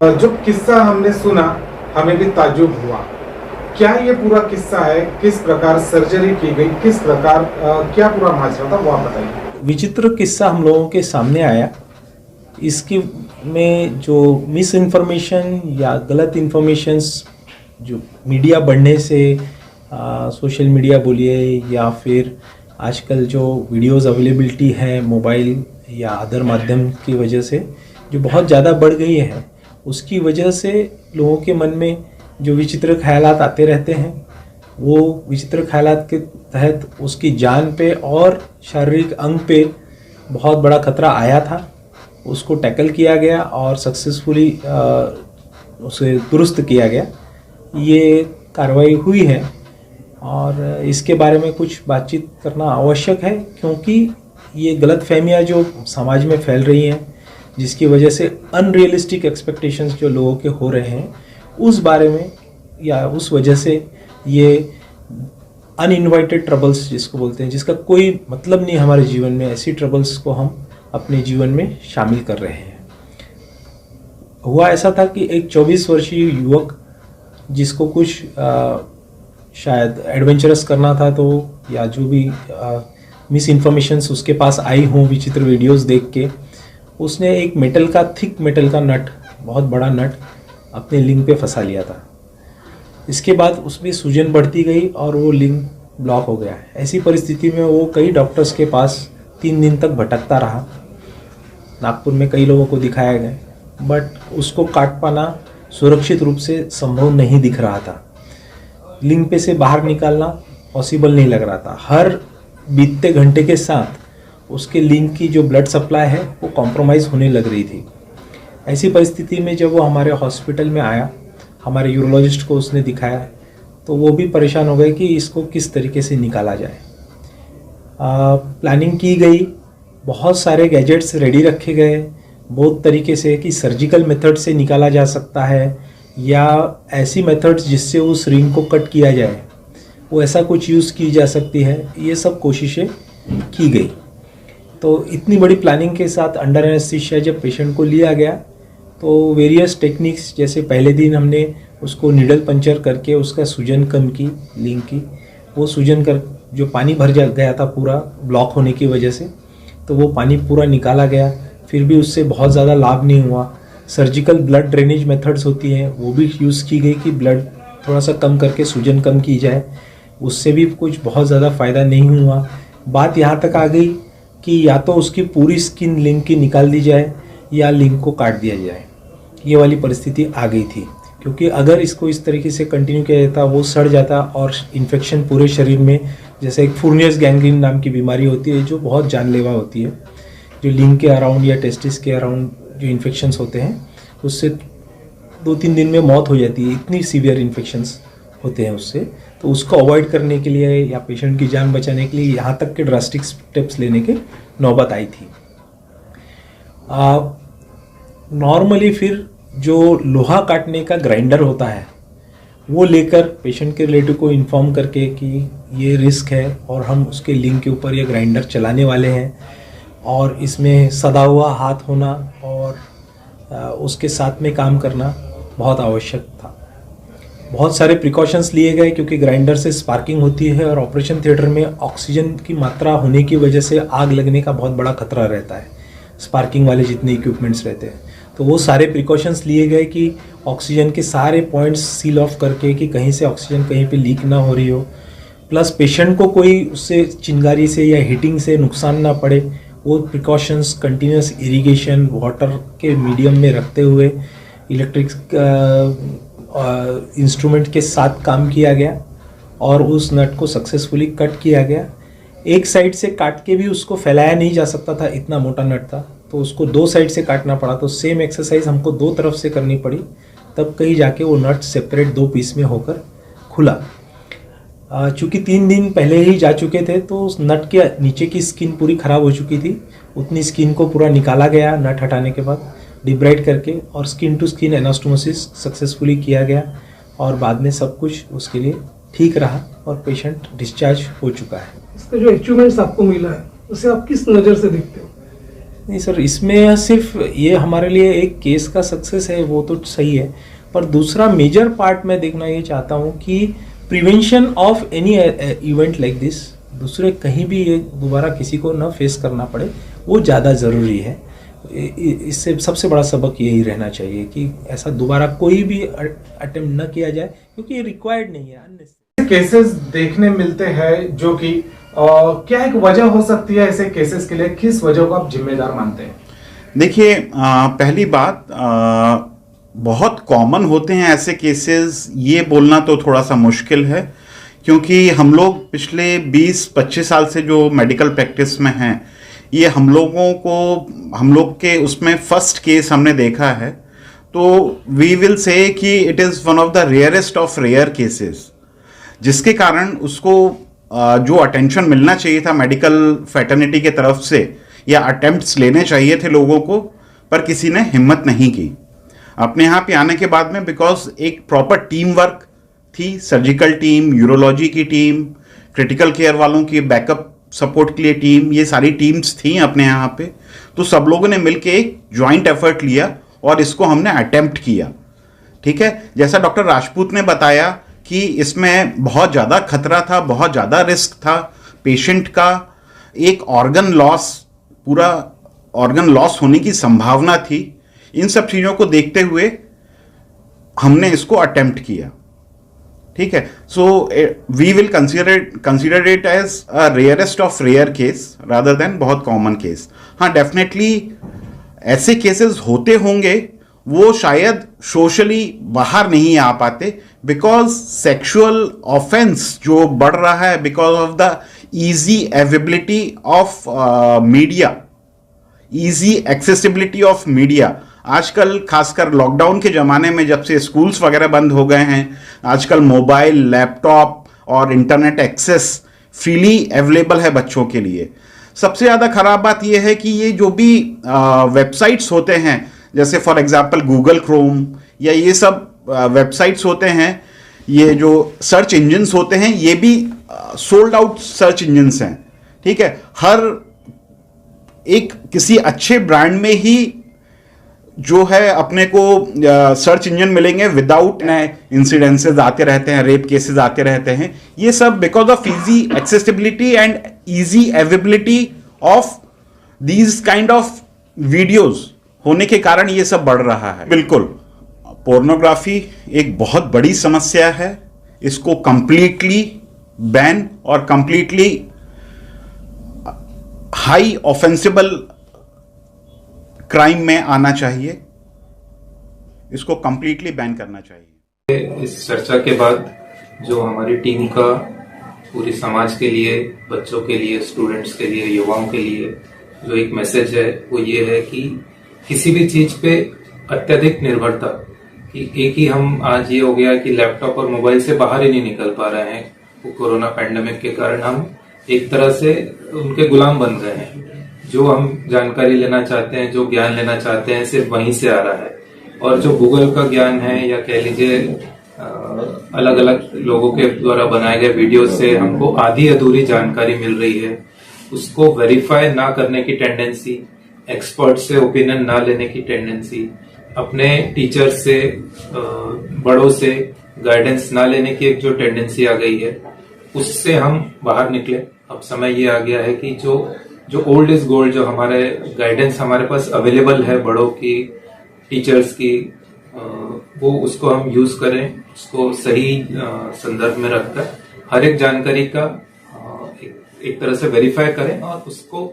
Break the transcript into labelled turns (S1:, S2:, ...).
S1: जो किस्सा हमने सुना हमें भी ताज्जुब हुआ। क्या ये पूरा किस्सा है, किस प्रकार सर्जरी की गई, किस प्रकार क्या पूरा माजरा था, वो आप बताइए।
S2: विचित्र किस्सा हम लोगों के सामने आया। इसकी में जो मिस इन्फॉर्मेशन या गलत इन्फॉर्मेशंस जो मीडिया बढ़ने से सोशल मीडिया बोलिए या फिर आजकल जो वीडियोस अवेलेबिलिटी है मोबाइल या अदर माध्यम की वजह से जो बहुत ज़्यादा बढ़ गई है, उसकी वजह से लोगों के मन में जो विचित्र ख्यालात आते रहते हैं, वो विचित्र ख्यालात के तहत उसकी जान पे और शारीरिक अंग पे बहुत बड़ा खतरा आया था। उसको टैकल किया गया और सक्सेसफुली उसे दुरुस्त किया गया। ये कार्रवाई हुई है और इसके बारे में कुछ बातचीत करना आवश्यक है, क्योंकि ये गलतफहमियां जो समाज में फैल रही हैं, जिसकी वजह से अनरियलिस्टिक एक्सपेक्टेशंस जो लोगों के हो रहे हैं, उस बारे में या उस वजह से ये अनइनवाइटेड ट्रबल्स जिसको बोलते हैं, जिसका कोई मतलब नहीं हमारे जीवन में, ऐसी ट्रबल्स को हम अपने जीवन में शामिल कर रहे हैं। हुआ ऐसा था कि एक 24 वर्षीय युवक जिसको कुछ शायद एडवेंचरस करना था, तो या जो भी मिस इन्फॉर्मेशंस उसके पास आई हों विचित्र वीडियोस देख के, उसने एक थिक मेटल का नट, बहुत बड़ा नट अपने लिंग पे फंसा लिया था। इसके बाद उसमें सूजन बढ़ती गई और वो लिंग ब्लॉक हो गया। ऐसी परिस्थिति में वो कई डॉक्टर्स के पास 3 दिन तक भटकता रहा। नागपुर में कई लोगों को दिखाया गया, बट उसको काट पाना सुरक्षित रूप से संभव नहीं दिख रहा था। लिंग पे से बाहर निकालना पॉसिबल नहीं लग रहा था। हर बीतते घंटे के साथ उसके लिंग की जो ब्लड सप्लाई है वो कॉम्प्रोमाइज़ होने लग रही थी। ऐसी परिस्थिति में जब वो हमारे हॉस्पिटल में आया, हमारे यूरोलॉजिस्ट को उसने दिखाया, तो वो भी परेशान हो गए कि इसको किस तरीके से निकाला जाए। प्लानिंग की गई, बहुत सारे गैजेट्स रेडी रखे गए, बहुत तरीके से कि सर्जिकल मेथड से निकाला जा सकता है या ऐसी मेथड्स जिससे उस रिंग को कट किया जाए, वो ऐसा कुछ यूज़ की जा सकती है। ये सब कोशिशें की गई। तो इतनी बड़ी प्लानिंग के साथ अंडर एनेस्थीसिया जब पेशेंट को लिया गया, तो वेरियस टेक्निक्स, जैसे पहले दिन हमने उसको नीडल पंचर करके उसका सूजन कम की लिंग की, वो सूजन कर जो पानी भर गया था पूरा ब्लॉक होने की वजह से, तो वो पानी पूरा निकाला गया। फिर भी उससे बहुत ज़्यादा लाभ नहीं हुआ। सर्जिकल ब्लड ड्रेनेज मेथड्स होती हैं, वो भी यूज़ की गई कि ब्लड थोड़ा सा कम करके सूजन कम की जाए, उससे भी कुछ बहुत ज़्यादा फ़ायदा नहीं हुआ। बात यहाँ तक आ गई कि या तो उसकी पूरी स्किन लिंग की निकाल दी जाए या लिंग को काट दिया जाए। ये वाली परिस्थिति आ गई थी, क्योंकि अगर इसको इस तरीके से कंटिन्यू किया जाता, वो सड़ जाता और इन्फेक्शन पूरे शरीर में, जैसे एक फूर्नियस गैंग्रीन नाम की बीमारी होती है जो बहुत जानलेवा होती है, जो लिंग के अराउंड या टेस्टिस के अराउंड जो इन्फेक्शंस होते हैं, उससे 2-3 दिन में मौत हो जाती है। इतनी सीवियर इन्फेक्शंस होते हैं उससे। तो उसको अवॉइड करने के लिए या पेशेंट की जान बचाने के लिए यहाँ तक के ड्रास्टिक स्टेप्स लेने के नौबत आई थी। नॉर्मली फिर जो लोहा काटने का ग्राइंडर होता है, वो लेकर पेशेंट के रिलेटिव को इन्फॉर्म करके कि ये रिस्क है और हम उसके लिंग के ऊपर ये ग्राइंडर चलाने वाले हैं और इसमें सदा हुआ हाथ होना और उसके साथ में काम करना बहुत आवश्यक था। बहुत सारे प्रिकॉशंस लिए गए, क्योंकि ग्राइंडर से स्पार्किंग होती है और ऑपरेशन थिएटर में ऑक्सीजन की मात्रा होने की वजह से आग लगने का बहुत बड़ा खतरा रहता है, स्पार्किंग वाले जितने इक्विपमेंट्स रहते हैं। तो वो सारे प्रिकॉशंस लिए गए कि ऑक्सीजन के सारे पॉइंट्स सील ऑफ करके कि कहीं से ऑक्सीजन कहीं पे लीक ना हो रही हो, प्लस पेशेंट को कोई उससे चिंगारी से या हीटिंग से नुकसान ना पड़े, वो प्रिकॉशंस कंटिन्यूस इरिगेशन वाटर के मीडियम में रखते हुए इलेक्ट्रिक इंस्ट्रूमेंट के साथ काम किया गया और उस नट को सक्सेसफुली कट किया गया। एक साइड से काट के भी उसको फैलाया नहीं जा सकता था, इतना मोटा नट था, तो उसको 2 साइड से काटना पड़ा। तो सेम एक्सरसाइज हमको 2 तरफ से करनी पड़ी, तब कहीं जाके वो नट सेपरेट 2 पीस में होकर खुला। चूँकि 3 दिन पहले ही जा चुके थे, तो उस नट के नीचे की स्किन पूरी ख़राब हो चुकी थी। उतनी स्किन को पूरा निकाला गया नट हटाने के बाद, डिब्राइड करके, और skin to skin anastomosis successfully किया गया और बाद में सब कुछ उसके लिए ठीक रहा और पेशेंट डिस्चार्ज हो चुका है।
S3: इसका जो अचीवमेंट्स आपको मिला है, उसे आप किस नज़र से देखते हो?
S2: नहीं सर, इसमें सिर्फ ये हमारे लिए एक केस का सक्सेस है वो तो सही है, पर दूसरा मेजर पार्ट मैं देखना ये चाहता हूँ कि prevention of any event like this, दूसरे कहीं भी ये दोबारा किसी को न फेस करना पड़े, वो ज़्यादा ज़रूरी है। इससे सबसे बड़ा सबक यही रहना चाहिए कि ऐसा दोबारा कोई भी अटेम्प्ट न किया जाए, क्योंकि ये रिक्वायर्ड नहीं है। अननेसेसरी
S1: केसेस देखने मिलते हैं जो कि क्या एक वजह हो सकती है ऐसे केसेस के लिए, किस वजह को आप जिम्मेदार मानते हैं?
S3: देखिए, पहली बात, बहुत कॉमन होते हैं ऐसे केसेस, ये बोलना तो थोड़ा सा मुश्किल है, क्योंकि हम लोग पिछले 20-25 साल से जो मेडिकल प्रैक्टिस में हैं, ये हम लोग के उसमें फर्स्ट केस हमने देखा है। तो वी विल से कि it is one of the rarest of rare cases, जिसके कारण उसको जो अटेंशन मिलना चाहिए था मेडिकल फैटर्निटी के तरफ से, या अटेम्प्ट्स लेने चाहिए थे लोगों को, पर किसी ने हिम्मत नहीं की। अपने यहाँ पे आने के बाद में, बिकॉज एक प्रॉपर टीम वर्क थी, सर्जिकल टीम, यूरोलॉजी की टीम, क्रिटिकल केयर वालों की बैकअप सपोर्ट के लिए टीम, ये सारी टीम्स थी अपने यहाँ पे, तो सब लोगों ने मिलके एक जॉइंट एफर्ट लिया और इसको हमने अटेम्प्ट किया। ठीक है, जैसा डॉक्टर राजपूत ने बताया कि इसमें बहुत ज़्यादा खतरा था, बहुत ज़्यादा रिस्क था पेशेंट का, एक ऑर्गन लॉस, पूरा ऑर्गन लॉस होने की संभावना थी। इन सब चीज़ों को देखते हुए हमने इसको अटेम्प्ट किया। ठीक है, so we will consider it as a rarest of rare case rather than बहुत कॉमन केस। हाँ, डेफिनेटली ऐसे केसेस होते होंगे, वो शायद सोशली बाहर नहीं आ पाते, बिकॉज सेक्सुअल ऑफेंस जो बढ़ रहा है because of the easy availability of media, easy accessibility of media. आजकल खासकर लॉकडाउन के ज़माने में, जब से स्कूल्स वगैरह बंद हो गए हैं, आजकल मोबाइल, लैपटॉप और इंटरनेट एक्सेस फ्रीली अवेलेबल है बच्चों के लिए। सबसे ज़्यादा ख़राब बात यह है कि ये जो भी वेबसाइट्स होते हैं, जैसे फॉर एग्जांपल गूगल क्रोम या ये सब वेबसाइट्स होते हैं, ये जो सर्च इंजन्स होते हैं, ये भी सोल्ड आउट सर्च इंजन्स हैं। ठीक है, हर एक किसी अच्छे ब्रांड में ही जो है अपने को सर्च इंजन मिलेंगे, विदाउट नए इंसिडेंसेस आते रहते हैं, रेप केसेस आते रहते हैं। ये सब because of easy accessibility and easy availability of these kind of videos होने के कारण ये सब बढ़ रहा है। बिल्कुल, पोर्नोग्राफी एक बहुत बड़ी समस्या है, इसको कंप्लीटली बैन और कंप्लीटली हाई ऑफेंसिबल क्राइम में आना चाहिए, इसको कंप्लीटली बैन करना चाहिए।
S4: इस चर्चा के बाद जो हमारी टीम का पूरी समाज के लिए, बच्चों के लिए, स्टूडेंट्स के लिए, युवाओं के लिए जो एक मैसेज है, वो ये है कि किसी भी चीज पे अत्यधिक निर्भरता, कि एक ही हम आज ये हो गया कि लैपटॉप और मोबाइल से बाहर ही नहीं निकल पा रहे हैं। वो कोरोना पैंडेमिक के कारण हम एक तरह से उनके गुलाम बन गए हैं। जो हम जानकारी लेना चाहते हैं, जो ज्ञान लेना चाहते हैं, सिर्फ वहीं से आ रहा है। और जो गूगल का ज्ञान है, या कह लीजिए अलग अलग लोगों के द्वारा बनाए गए वीडियो से हमको आधी अधूरी जानकारी मिल रही है, उसको वेरीफाई ना करने की टेंडेंसी, एक्सपर्ट से ओपिनियन ना लेने की टेंडेंसी, अपने टीचर से, बड़ों से गाइडेंस ना लेने की एक जो टेंडेंसी आ गई है, उससे हम बाहर निकले। अब समय ये आ गया है कि जो ओल्ड इज गोल्ड, जो हमारे गाइडेंस हमारे पास अवेलेबल है, बड़ों की, टीचर्स की, वो उसको हम यूज करें, उसको सही संदर्भ में रखकर हर एक जानकारी का एक तरह से वेरीफाई करें और उसको